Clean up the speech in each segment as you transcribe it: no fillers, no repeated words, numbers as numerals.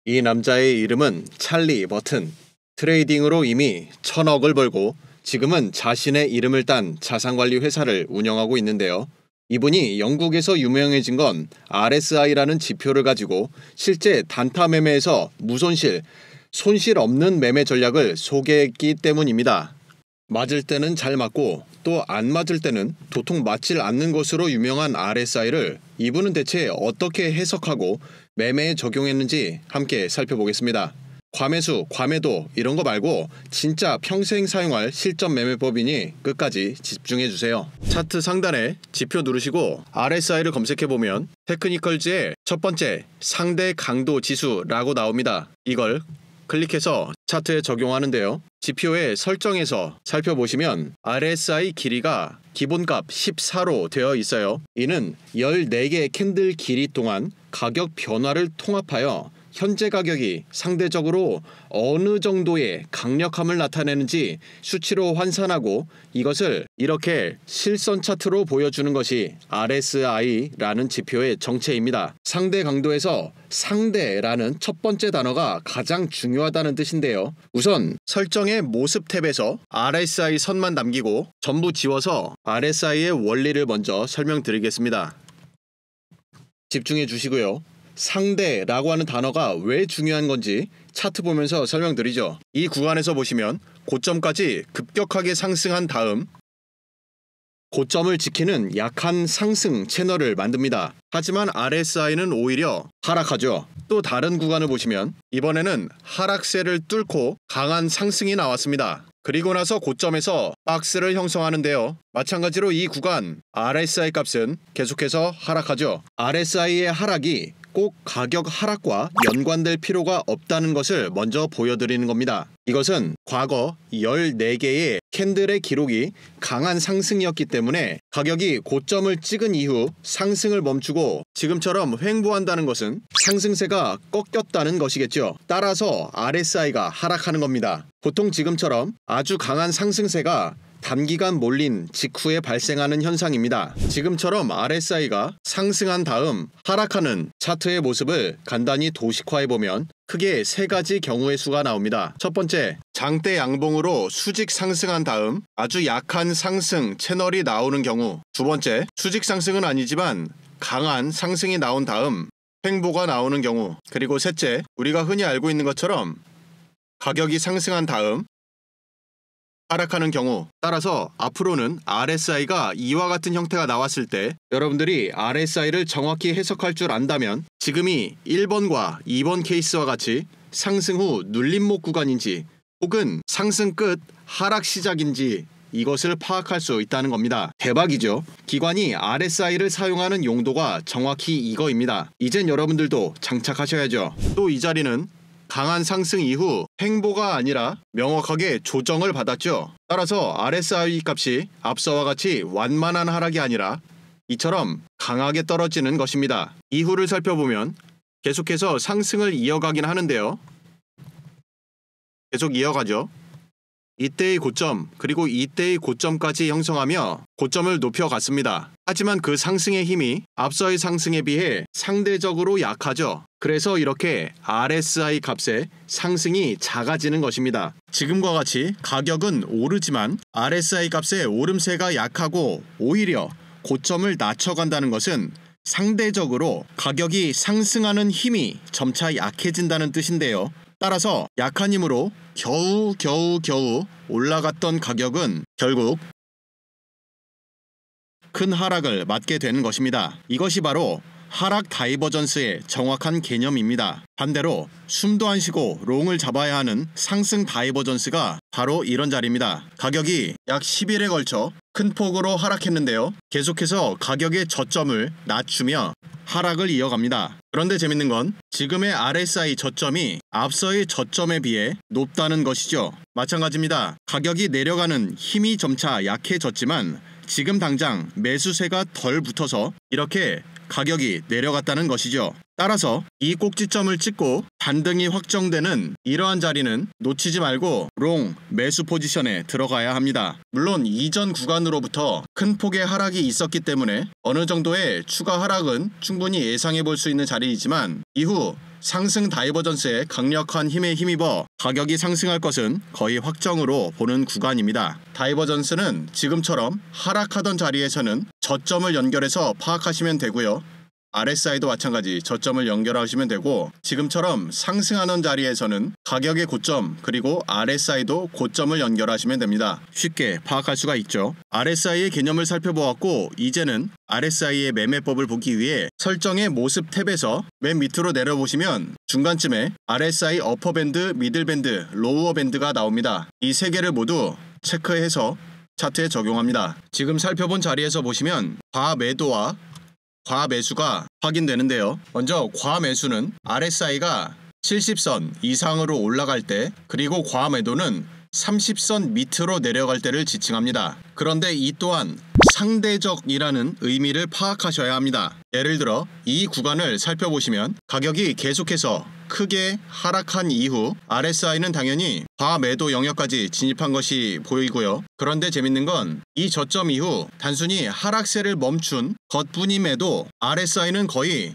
이 남자의 이름은 찰리 버튼. 트레이딩으로 이미 1,000억을 벌고 지금은 자신의 이름을 딴 자산관리 회사를 운영하고 있는데요. 이분이 영국에서 유명해진 건 RSI라는 지표를 가지고 실제 단타 매매에서 무손실, 손실 없는 매매 전략을 소개했기 때문입니다. 맞을 때는 잘 맞고 또 안 맞을 때는 도통 맞질 않는 것으로 유명한 RSI를 이분은 대체 어떻게 해석하고 매매에 적용했는지 함께 살펴보겠습니다. 과매수, 과매도 이런 거 말고 진짜 평생 사용할 실전 매매법이니 끝까지 집중해주세요. 차트 상단에 지표 누르시고 RSI를 검색해보면 테크니컬즈의 첫 번째 상대 강도 지수라고 나옵니다. 이걸 클릭해서 차트에 적용하는데요. 지표의 설정에서 살펴보시면 RSI 길이가 기본값 14로 되어 있어요. 이는 14개의 캔들 길이 동안 가격 변화를 통합하여 현재 가격이 상대적으로 어느 정도의 강력함을 나타내는지 수치로 환산하고 이것을 이렇게 실선 차트로 보여주는 것이 RSI라는 지표의 정체입니다. 상대 강도에서 상대라는 첫 번째 단어가 가장 중요하다는 뜻인데요. 우선 설정의 모습 탭에서 RSI 선만 남기고 전부 지워서 RSI의 원리를 먼저 설명드리겠습니다. 집중해 주시고요. 상대라고 하는 단어가 왜 중요한 건지 차트 보면서 설명드리죠. 이 구간에서 보시면 고점까지 급격하게 상승한 다음 고점을 지키는 약한 상승 채널을 만듭니다. 하지만 RSI는 오히려 하락하죠. 또 다른 구간을 보시면 이번에는 하락세를 뚫고 강한 상승이 나왔습니다. 그리고 나서 고점에서 박스를 형성하는데요. 마찬가지로 이 구간 RSI 값은 계속해서 하락하죠. RSI의 하락이 꼭 가격 하락과 연관될 필요가 없다는 것을 먼저 보여드리는 겁니다. 이것은 과거 14개의 캔들의 기록이 강한 상승이었기 때문에 가격이 고점을 찍은 이후 상승을 멈추고 지금처럼 횡보한다는 것은 상승세가 꺾였다는 것이겠죠. 따라서 RSI가 하락하는 겁니다. 보통 지금처럼 아주 강한 상승세가 단기간 몰린 직후에 발생하는 현상입니다. 지금처럼 RSI가 상승한 다음 하락하는 차트의 모습을 간단히 도식화해보면 크게 3가지 경우의 수가 나옵니다. 첫 번째, 장대 양봉으로 수직 상승한 다음 아주 약한 상승 채널이 나오는 경우. 두 번째, 수직 상승은 아니지만 강한 상승이 나온 다음 횡보가 나오는 경우. 그리고 셋째, 우리가 흔히 알고 있는 것처럼 가격이 상승한 다음 하락하는 경우. 따라서 앞으로는 RSI가 이와 같은 형태가 나왔을 때 여러분들이 RSI를 정확히 해석할 줄 안다면 지금이 1번과 2번 케이스와 같이 상승 후 눌림목 구간인지 혹은 상승 끝 하락 시작인지 이것을 파악할 수 있다는 겁니다. 대박이죠? 기관이 RSI를 사용하는 용도가 정확히 이거입니다. 이젠 여러분들도 장착하셔야죠. 또 이 자리는 강한 상승 이후 횡보가 아니라 명확하게 조정을 받았죠. 따라서 RSI 값이 앞서와 같이 완만한 하락이 아니라 이처럼 강하게 떨어지는 것입니다. 이후를 살펴보면 계속해서 상승을 이어가긴 하는데요. 계속 이어가죠. 이때의 고점 그리고 이때의 고점까지 형성하며 고점을 높여갔습니다. 하지만 그 상승의 힘이 앞서의 상승에 비해 상대적으로 약하죠. 그래서 이렇게 RSI 값의 상승이 작아지는 것입니다. 지금과 같이 가격은 오르지만 RSI 값의 오름세가 약하고 오히려 고점을 낮춰간다는 것은 상대적으로 가격이 상승하는 힘이 점차 약해진다는 뜻인데요. 따라서 약한 힘으로 겨우 올라갔던 가격은 결국 큰 하락을 맞게 되는 것입니다. 이것이 바로 하락 다이버전스의 정확한 개념입니다. 반대로 숨도 안 쉬고 롱을 잡아야 하는 상승 다이버전스가 바로 이런 자리입니다. 가격이 약 10일에 걸쳐 큰 폭으로 하락했는데요. 계속해서 가격의 저점을 낮추며 하락을 이어갑니다. 그런데 재밌는 건 지금의 RSI 저점이 앞서의 저점에 비해 높다는 것이죠. 마찬가지입니다. 가격이 내려가는 힘이 점차 약해졌지만 지금 당장 매수세가 덜 붙어서 이렇게 가격이 내려갔다는 것이죠. 따라서 이 꼭지점을 찍고 반등이 확정되는 이러한 자리는 놓치지 말고 롱 매수 포지션에 들어가야 합니다. 물론 이전 구간으로부터 큰 폭의 하락이 있었기 때문에 어느 정도의 추가 하락은 충분히 예상해 볼 수 있는 자리이지만 이후 상승 다이버전스의 강력한 힘에 힘입어 가격이 상승할 것은 거의 확정으로 보는 구간입니다. 다이버전스는 지금처럼 하락하던 자리에서는 저점을 연결해서 파악하시면 되고요. RSI도 마찬가지 저점을 연결하시면 되고, 지금처럼 상승하는 자리에서는 가격의 고점 그리고 RSI도 고점을 연결하시면 됩니다. 쉽게 파악할 수가 있죠. RSI의 개념을 살펴보았고, 이제는 RSI의 매매법을 보기 위해 설정의 모습 탭에서 맨 밑으로 내려보시면 중간쯤에 RSI 어퍼밴드, 미들밴드, 로우어밴드가 나옵니다. 이 세 개를 모두 체크해서 차트에 적용합니다. 지금 살펴본 자리에서 보시면 과매도와 과매수가 확인되는데요. 먼저 과매수는 RSI가 70선 이상으로 올라갈 때, 그리고 과매도는 30선 밑으로 내려갈 때를 지칭합니다. 그런데 이 또한 상대적이라는 의미를 파악하셔야 합니다. 예를 들어 이 구간을 살펴보시면 가격이 계속해서 크게 하락한 이후 RSI는 당연히 과매도 영역까지 진입한 것이 보이고요. 그런데 재밌는 건 이 저점 이후 단순히 하락세를 멈춘 것뿐임에도 RSI는 거의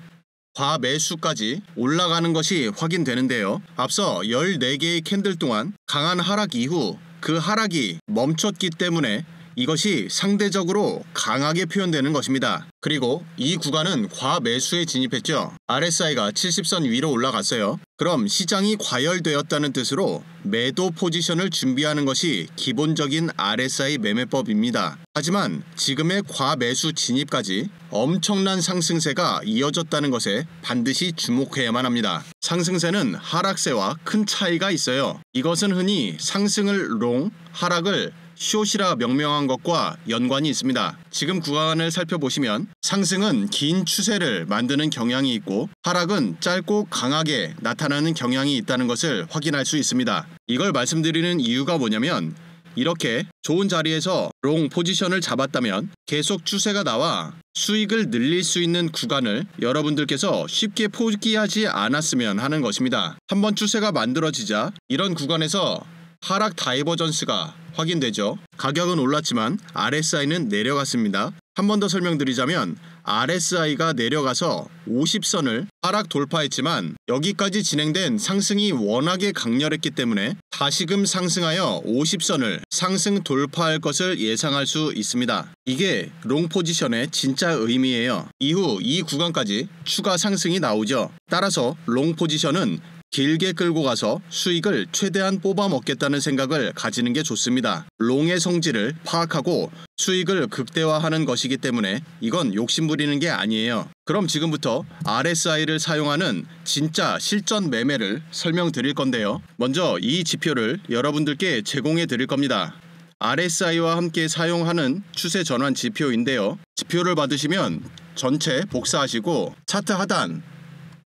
과매수까지 올라가는 것이 확인되는데요. 앞서 14개의 캔들 동안 강한 하락 이후 그 하락이 멈췄기 때문에 이것이 상대적으로 강하게 표현되는 것입니다. 그리고 이 구간은 과매수에 진입했죠. RSI가 70선 위로 올라갔어요. 그럼 시장이 과열되었다는 뜻으로 매도 포지션을 준비하는 것이 기본적인 RSI 매매법입니다. 하지만 지금의 과매수 진입까지 엄청난 상승세가 이어졌다는 것에 반드시 주목해야만 합니다. 상승세는 하락세와 큰 차이가 있어요. 이것은 흔히 상승을 롱, 하락을 숏이라 명명한 것과 연관이 있습니다. 지금 구간을 살펴보시면 상승은 긴 추세를 만드는 경향이 있고, 하락은 짧고 강하게 나타나는 경향이 있다는 것을 확인할 수 있습니다. 이걸 말씀드리는 이유가 뭐냐면, 이렇게 좋은 자리에서 롱 포지션을 잡았다면 계속 추세가 나와 수익을 늘릴 수 있는 구간을 여러분들께서 쉽게 포기하지 않았으면 하는 것입니다. 한번 추세가 만들어지자 이런 구간에서 하락 다이버전스가 확인되죠. 가격은 올랐지만 RSI는 내려갔습니다. 한 번 더 설명드리자면 RSI가 내려가서 50선을 하락 돌파했지만 여기까지 진행된 상승이 워낙에 강렬했기 때문에 다시금 상승하여 50선을 상승 돌파할 것을 예상할 수 있습니다. 이게 롱 포지션의 진짜 의미예요. 이후 이 구간까지 추가 상승이 나오죠. 따라서 롱 포지션은 길게 끌고 가서 수익을 최대한 뽑아 먹겠다는 생각을 가지는 게 좋습니다. 롱의 성질을 파악하고 수익을 극대화하는 것이기 때문에 이건 욕심부리는 게 아니에요. 그럼 지금부터 RSI를 사용하는 진짜 실전 매매를 설명드릴 건데요. 먼저 이 지표를 여러분들께 제공해 드릴 겁니다. RSI와 함께 사용하는 추세 전환 지표인데요. 지표를 받으시면 전체 복사하시고 차트 하단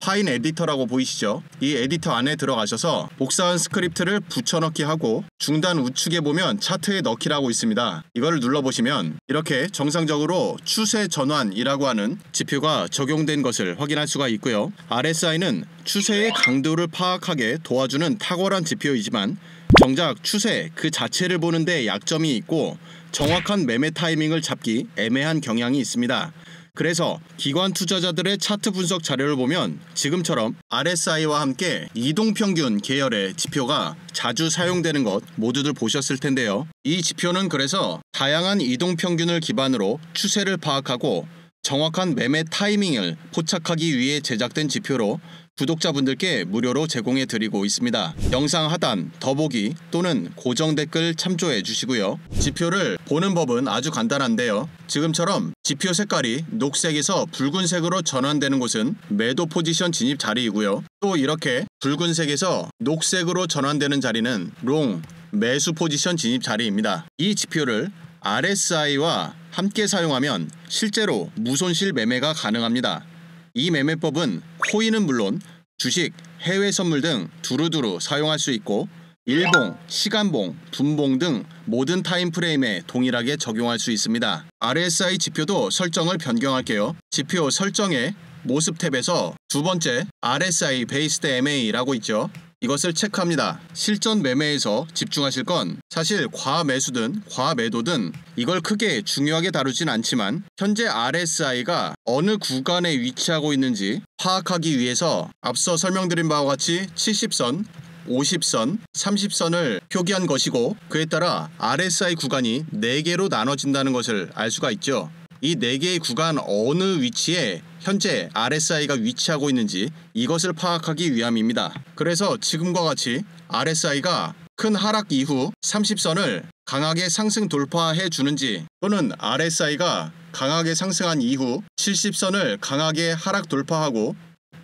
파인 에디터라고 보이시죠? 이 에디터 안에 들어가셔서 복사한 스크립트를 붙여넣기 하고 중단 우측에 보면 차트에 넣기라고 있습니다. 이걸 눌러보시면 이렇게 정상적으로 추세 전환이라고 하는 지표가 적용된 것을 확인할 수가 있고요. RSI는 추세의 강도를 파악하게 도와주는 탁월한 지표이지만 정작 추세 그 자체를 보는데 약점이 있고 정확한 매매 타이밍을 잡기 애매한 경향이 있습니다. 그래서 기관 투자자들의 차트 분석 자료를 보면 지금처럼 RSI와 함께 이동평균 계열의 지표가 자주 사용되는 것 모두들 보셨을 텐데요. 이 지표는 그래서 다양한 이동평균을 기반으로 추세를 파악하고 정확한 매매 타이밍을 포착하기 위해 제작된 지표로 구독자분들께 무료로 제공해 드리고 있습니다. 영상 하단 더보기 또는 고정 댓글 참조해 주시고요. 지표를 보는 법은 아주 간단한데요. 지금처럼 지표 색깔이 녹색에서 붉은색으로 전환되는 곳은 매도 포지션 진입 자리이고요. 또 이렇게 붉은색에서 녹색으로 전환되는 자리는 롱 매수 포지션 진입 자리입니다. 이 지표를 RSI와 함께 사용하면 실제로 무손실 매매가 가능합니다. 이 매매법은 코인은 물론 주식, 해외 선물 등 두루두루 사용할 수 있고 일봉, 시간봉, 분봉 등 모든 타임프레임에 동일하게 적용할 수 있습니다. RSI 지표도 설정을 변경할게요. 지표 설정의 모습 탭에서 두 번째 RSI 베이스드 MA라고 있죠. 이것을 체크합니다. 실전 매매에서 집중하실 건 사실 과매수든 과매도든 이걸 크게 중요하게 다루진 않지만 현재 RSI가 어느 구간에 위치하고 있는지 파악하기 위해서 앞서 설명드린 바와 같이 70선, 50선, 30선을 표기한 것이고 그에 따라 RSI 구간이 4개로 나눠진다는 것을 알 수가 있죠. 이 4개의 구간 어느 위치에 현재 RSI가 위치하고 있는지 이것을 파악하기 위함입니다. 그래서 지금과 같이 RSI가 큰 하락 이후 30선을 강하게 상승 돌파해 주는지 또는 RSI가 강하게 상승한 이후 70선을 강하게 하락 돌파하고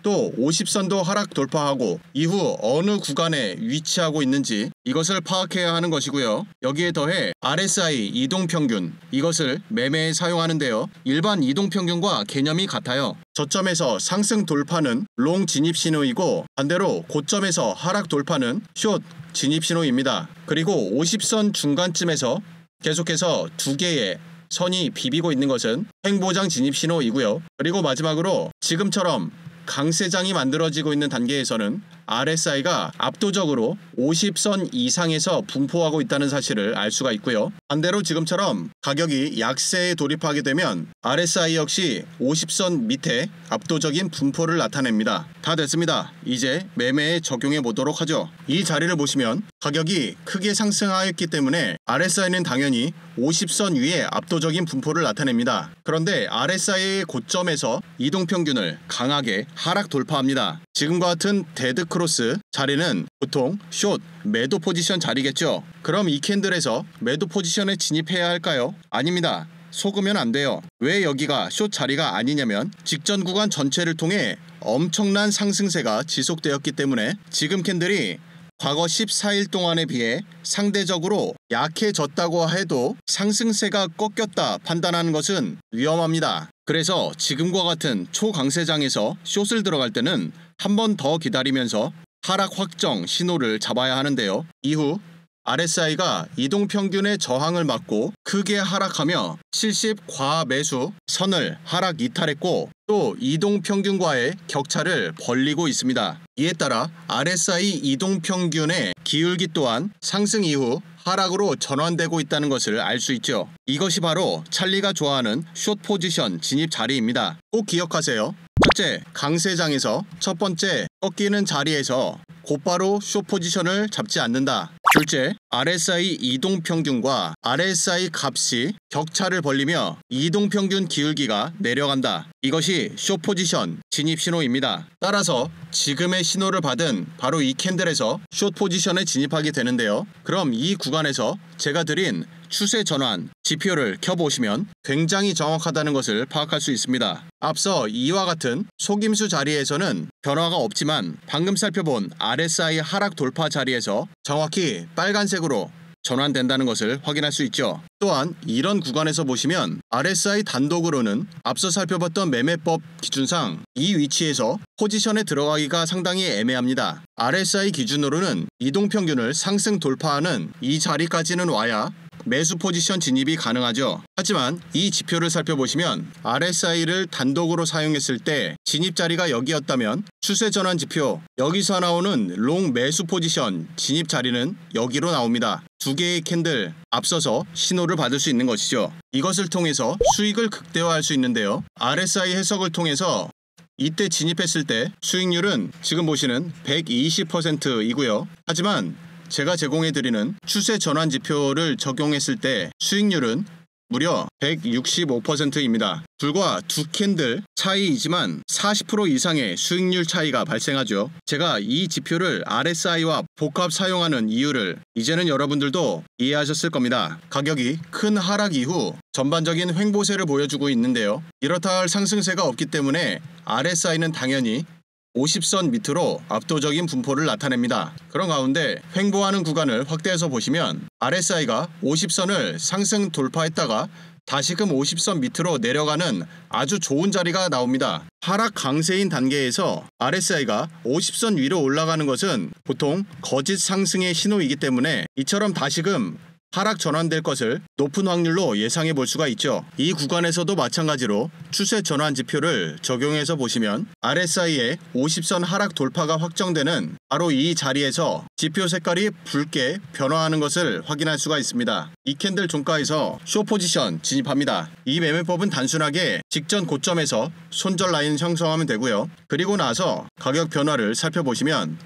또 50선도 하락 돌파하고 이후 어느 구간에 위치하고 있는지 이것을 파악해야 하는 것이고요. 여기에 더해 RSI 이동평균 이것을 매매에 사용하는데요. 일반 이동평균과 개념이 같아요. 저점에서 상승 돌파는 롱 진입 신호이고 반대로 고점에서 하락 돌파는 숏 진입 신호입니다. 그리고 50선 중간쯤에서 계속해서 2개의 선이 비비고 있는 것은 횡보장 진입 신호이고요. 그리고 마지막으로 지금처럼 강세장이 만들어지고 있는 단계에서는 RSI가 압도적으로 50선 이상에서 분포하고 있다는 사실을 알 수가 있고요. 반대로 지금처럼 가격이 약세에 돌입하게 되면 RSI 역시 50선 밑에 압도적인 분포를 나타냅니다. 다 됐습니다. 이제 매매에 적용해 보도록 하죠. 이 자리를 보시면 가격이 크게 상승하였기 때문에 RSI는 당연히 50선 위에 압도적인 분포를 나타냅니다. 그런데 RSI의 고점에서 이동평균을 강하게 하락 돌파합니다. 지금과 같은 데드크로스 자리는 보통 숏 매도 포지션 자리겠죠. 그럼 이 캔들에서 매도 포지션에 진입해야 할까요? 아닙니다. 속으면 안 돼요. 왜 여기가 숏 자리가 아니냐면 직전 구간 전체를 통해 엄청난 상승세가 지속되었기 때문에 지금 캔들이 과거 14일 동안에 비해 상대적으로 약해졌다고 해도 상승세가 꺾였다 판단하는 것은 위험합니다. 그래서 지금과 같은 초강세장에서 숏을 들어갈 때는 한 번 더 기다리면서 하락 확정 신호를 잡아야 하는데요. 이후 RSI가 이동평균의 저항을 맞고 크게 하락하며 70 과매수 선을 하락 이탈했고 또 이동평균과의 격차를 벌리고 있습니다. 이에 따라 RSI 이동평균의 기울기 또한 상승 이후 하락으로 전환되고 있다는 것을 알 수 있죠. 이것이 바로 찰리가 좋아하는 숏 포지션 진입 자리입니다. 꼭 기억하세요. 첫째, 강세장에서 첫 번째 꺾이는 자리에서 곧바로 숏 포지션을 잡지 않는다. 둘째, RSI 이동평균과 RSI 값이 격차를 벌리며 이동평균 기울기가 내려간다. 이것이 숏 포지션 진입 신호입니다. 따라서 지금의 신호를 받은 바로 이 캔들에서 숏 포지션에 진입하게 되는데요. 그럼 이 구간에서 제가 드린 추세 전환 지표를 켜보시면 굉장히 정확하다는 것을 파악할 수 있습니다. 앞서 이와 같은 속임수 자리에서는 변화가 없지만 방금 살펴본 RSI 하락 돌파 자리에서 정확히 빨간색으로 전환된다는 것을 확인할 수 있죠. 또한 이런 구간에서 보시면 RSI 단독으로는 앞서 살펴봤던 매매법 기준상 이 위치에서 포지션에 들어가기가 상당히 애매합니다. RSI 기준으로는 이동평균을 상승 돌파하는 이 자리까지는 와야 매수 포지션 진입이 가능하죠. 하지만 이 지표를 살펴보시면 RSI를 단독으로 사용했을 때 진입 자리가 여기였다면 추세 전환 지표 여기서 나오는 롱 매수 포지션 진입 자리는 여기로 나옵니다. 두 개의 캔들 앞서서 신호를 받을 수 있는 것이죠. 이것을 통해서 수익을 극대화할 수 있는데요. RSI 해석을 통해서 이때 진입했을 때 수익률은 지금 보시는 120%이고요. 하지만 제가 제공해드리는 추세 전환 지표를 적용했을 때 수익률은 무려 165%입니다. 불과 두 캔들 차이이지만 40% 이상의 수익률 차이가 발생하죠. 제가 이 지표를 RSI와 복합 사용하는 이유를 이제는 여러분들도 이해하셨을 겁니다. 가격이 큰 하락 이후 전반적인 횡보세를 보여주고 있는데요. 이렇다 할 상승세가 없기 때문에 RSI는 당연히 50선 밑으로 압도적인 분포를 나타냅니다. 그런 가운데 횡보하는 구간을 확대해서 보시면 RSI가 50선을 상승 돌파했다가 다시금 50선 밑으로 내려가는 아주 좋은 자리가 나옵니다. 하락 강세인 단계에서 RSI가 50선 위로 올라가는 것은 보통 거짓 상승의 신호이기 때문에 이처럼 다시금 하락 전환될 것을 높은 확률로 예상해 볼 수가 있죠. 이 구간에서도 마찬가지로 추세 전환 지표를 적용해서 보시면 RSI의 50선 하락 돌파가 확정되는 바로 이 자리에서 지표 색깔이 붉게 변화하는 것을 확인할 수가 있습니다. 이 캔들 종가에서 숏 포지션 진입합니다. 이 매매법은 단순하게 직전 고점에서 손절 라인 형성하면 되고요. 그리고 나서 가격 변화를 살펴보시면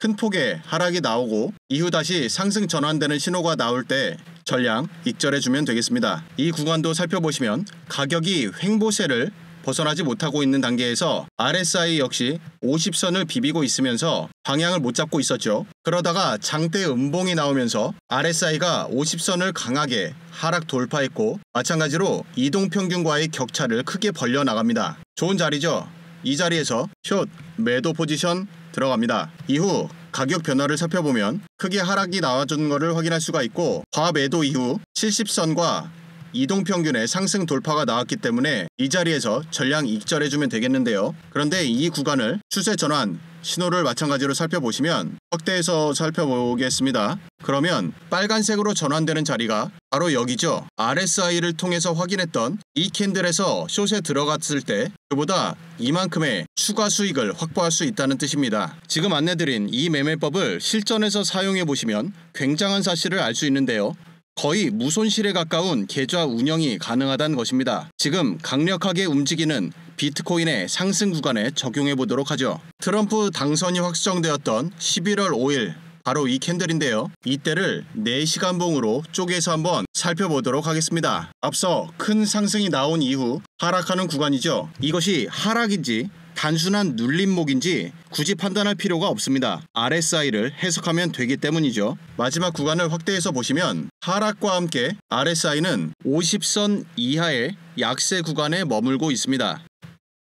큰 폭의 하락이 나오고 이후 다시 상승 전환되는 신호가 나올 때 전량 익절해주면 되겠습니다. 이 구간도 살펴보시면 가격이 횡보세를 벗어나지 못하고 있는 단계에서 RSI 역시 50선을 비비고 있으면서 방향을 못 잡고 있었죠. 그러다가 장대 음봉이 나오면서 RSI가 50선을 강하게 하락 돌파했고 마찬가지로 이동평균과의 격차를 크게 벌려 나갑니다. 좋은 자리죠. 이 자리에서 숏 매도 포지션 들어갑니다. 이후 가격 변화를 살펴보면 크게 하락이 나와준 것을 확인할 수가 있고 과매도 이후 70선과 이동평균의 상승 돌파가 나왔기 때문에 이 자리에서 전량 익절해주면 되겠는데요. 그런데 이 구간을 추세 전환 신호를 마찬가지로 살펴보시면 확대해서 살펴보겠습니다. 그러면 빨간색으로 전환되는 자리가 바로 여기죠. RSI를 통해서 확인했던 이 캔들에서 숏에 들어갔을 때 그보다 이만큼의 추가 수익을 확보할 수 있다는 뜻입니다. 지금 안내드린 이 매매법을 실전에서 사용해보시면 굉장한 사실을 알 수 있는데요. 거의 무손실에 가까운 계좌 운영이 가능하다는 것입니다. 지금 강력하게 움직이는 비트코인의 상승 구간에 적용해 보도록 하죠. 트럼프 당선이 확정되었던 11월 5일 바로 이 캔들인데요. 이때를 4시간봉으로 쪼개서 한번 살펴보도록 하겠습니다. 앞서 큰 상승이 나온 이후 하락하는 구간이죠. 이것이 하락인지 단순한 눌림목인지 굳이 판단할 필요가 없습니다. RSI를 해석하면 되기 때문이죠. 마지막 구간을 확대해서 보시면 하락과 함께 RSI는 50선 이하의 약세 구간에 머물고 있습니다.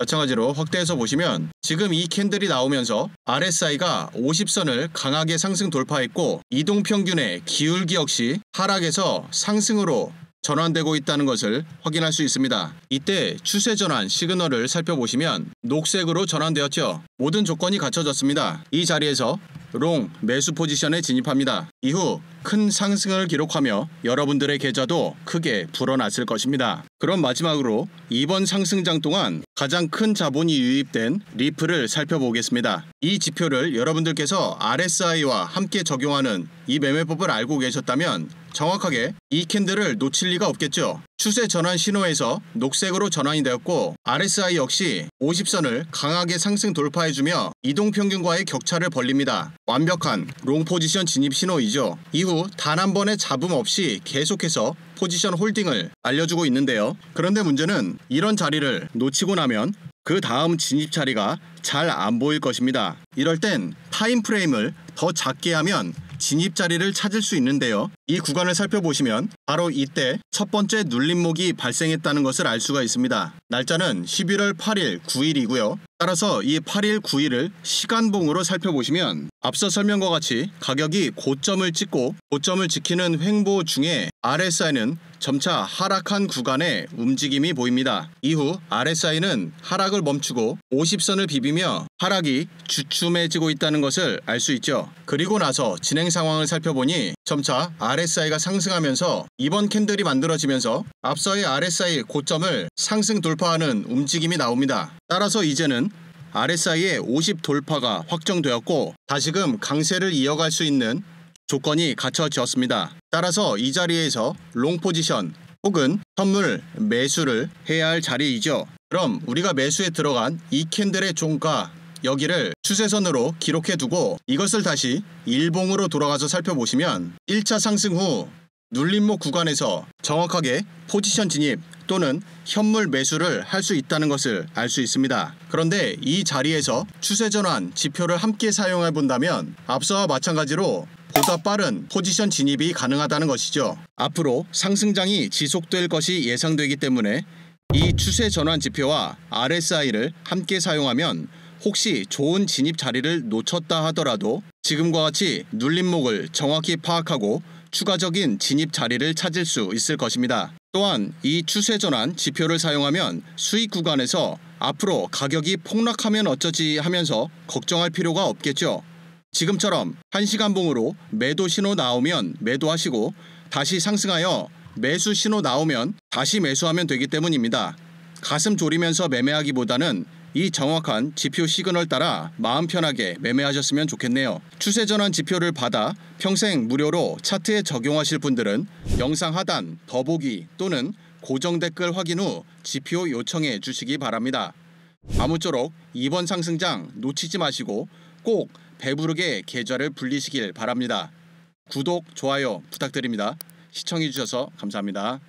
마찬가지로 확대해서 보시면 지금 이 캔들이 나오면서 RSI가 50선을 강하게 상승 돌파했고 이동평균의 기울기 역시 하락에서 상승으로 전환되고 있다는 것을 확인할 수 있습니다. 이때 추세 전환 시그널을 살펴보시면 녹색으로 전환되었죠. 모든 조건이 갖춰졌습니다. 이 자리에서 롱 매수 포지션에 진입합니다. 이후 큰 상승을 기록하며 여러분들의 계좌도 크게 불어났을 것입니다. 그럼 마지막으로 이번 상승장 동안 가장 큰 자본이 유입된 리플을 살펴보겠습니다. 이 지표를 여러분들께서 RSI와 함께 적용하는 이 매매법을 알고 계셨다면 정확하게 이 캔들을 놓칠 리가 없겠죠. 추세 전환 신호에서 녹색으로 전환이 되었고 RSI 역시 50선을 강하게 상승 돌파해주며 이동평균과의 격차를 벌립니다. 완벽한 롱 포지션 진입 신호이죠. 이후 단 한 번의 잡음 없이 계속해서 포지션 홀딩을 알려주고 있는데요. 그런데 문제는 이런 자리를 놓치고 나면 그 다음 진입 자리가 잘 안 보일 것입니다. 이럴 땐 타임프레임을 더 작게 하면 진입 자리를 찾을 수 있는데요. 이 구간을 살펴보시면 바로 이때 첫 번째 눌림목이 발생했다는 것을 알 수가 있습니다. 날짜는 11월 8일, 9일이고요. 따라서 이 8일, 9일을 시간봉으로 살펴보시면 앞서 설명과 같이 가격이 고점을 찍고 고점을 지키는 횡보 중에 RSI는 점차 하락한 구간의 움직임이 보입니다. 이후 RSI는 하락을 멈추고 50선을 비비며 하락이 주춤해지고 있다는 것을 알 수 있죠. 그리고 나서 진행 상황을 살펴보니 점차 RSI가 상승하면서 이번 캔들이 만들어지면서 앞서의 RSI 고점을 상승 돌파하는 움직임이 나옵니다. 따라서 이제는 RSI의 50 돌파가 확정되었고 다시금 강세를 이어갈 수 있는 조건이 갖춰졌습니다. 따라서 이 자리에서 롱 포지션 혹은 선물 매수를 해야 할 자리이죠. 그럼 우리가 매수에 들어간 이 캔들의 종가 여기를 추세선으로 기록해두고 이것을 다시 일봉으로 돌아가서 살펴보시면 1차 상승 후 눌림목 구간에서 정확하게 포지션 진입 또는 현물 매수를 할 수 있다는 것을 알 수 있습니다. 그런데 이 자리에서 추세전환 지표를 함께 사용해 본다면 앞서와 마찬가지로 보다 빠른 포지션 진입이 가능하다는 것이죠. 앞으로 상승장이 지속될 것이 예상되기 때문에 이 추세 전환 지표와 RSI를 함께 사용하면 혹시 좋은 진입 자리를 놓쳤다 하더라도 지금과 같이 눌림목을 정확히 파악하고 추가적인 진입 자리를 찾을 수 있을 것입니다. 또한 이 추세 전환 지표를 사용하면 수익 구간에서 앞으로 가격이 폭락하면 어쩌지 하면서 걱정할 필요가 없겠죠. 지금처럼 1시간 봉으로 매도 신호 나오면 매도하시고 다시 상승하여 매수 신호 나오면 다시 매수하면 되기 때문입니다. 가슴 졸이면서 매매하기보다는 이 정확한 지표 시그널 따라 마음 편하게 매매하셨으면 좋겠네요. 추세 전환 지표를 받아 평생 무료로 차트에 적용하실 분들은 영상 하단 더보기 또는 고정 댓글 확인 후 지표 요청해 주시기 바랍니다. 아무쪼록 이번 상승장 놓치지 마시고 꼭 배부르게 계좌를 불리시길 바랍니다. 구독, 좋아요 부탁드립니다. 시청해 주셔서 감사합니다.